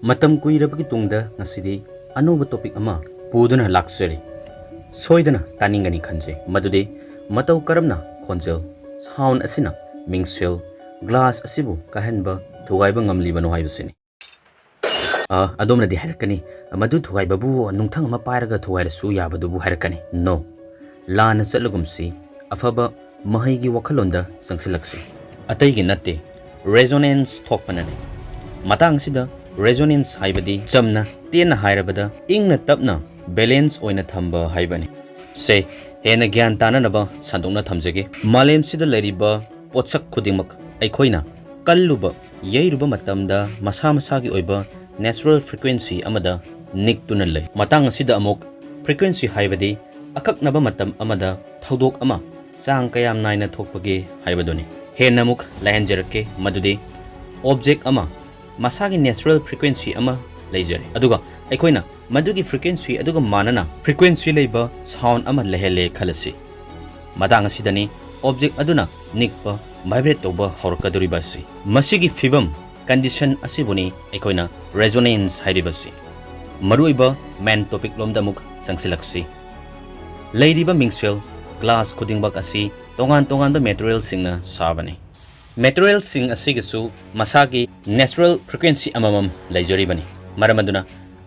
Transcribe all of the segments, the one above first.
Matam kuirabagi tungda ngasidi anuba topic ama puduna laksari soidana taningani khanje madude matau karamna khonjel sound asina mingsel glass asibu kahenba thugaiba ngamliba no haibusini adomna di harakani madu thugaiba bu nungthang ma pairaga thugaira su yabadu bu harakani no lana chatlugumsi afaba mahaigi wakhalonda sangsilaksi ataigi natte resonance thokpanani matang sida resonance haibadi chamna tena hairabada ingna tapna balance oina thamba haibani se hena gyan tananaba sandongna thamjage malem sida leriba potsak khudingmak aikhoina kalluba yeiruba matamda masa masagi oiba natural frequency amada niktuna lei matang sida amok frequency haibadi akaknaba matam amada thodok ama sang kayam naina thokpage haibadoni hena muk lahenjerake madude object ama masagi natural frequency ama leijare aduga aikoina madugi frequency aduga manana frequency leiba sound ama lehele khalasi madang asidani object aduna nikpa vibrate toba horkaduriba si masigi fibam condition asibuni aikoina resonance hairibasi maruiba main topic lomda muk sangsilaksi leiriba mingsel glass khudingbak asi tongan ba material singna sabani material sing asigisu masagi natural frequency amamam leijaribani maramaduna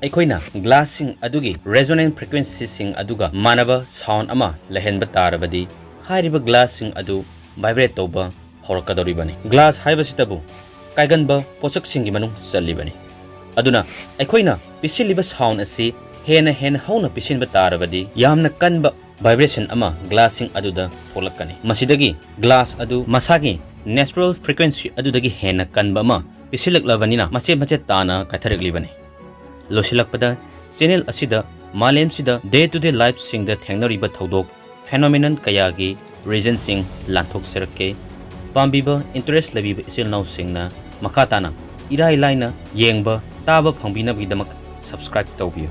aikoina glass sing adugi resonant frequency sing aduga manaba sound ama lehenba tarabadi hairiba glass sing adu vibrate toba horkadoribani glass haibasitabu kaiganba pochak singi manung chalibani aduna aikoina pisiliba sound asi hena hauna pisinba tarabadi yamna kanba vibration ama glass sing aduda tholakani masidagi glass adu masagi natural frequency adudagi hena kanba ma pisilaklavani na mache tana kathareklibani losilakpada channel asida malem sida day to day life sing da thengnariba thodok phenomenon kayagi reason sing lanthok serake pambiba interest labiba isil now sing na makatana irai laina yengba taba phangbina bidamak subscribe tawbiyo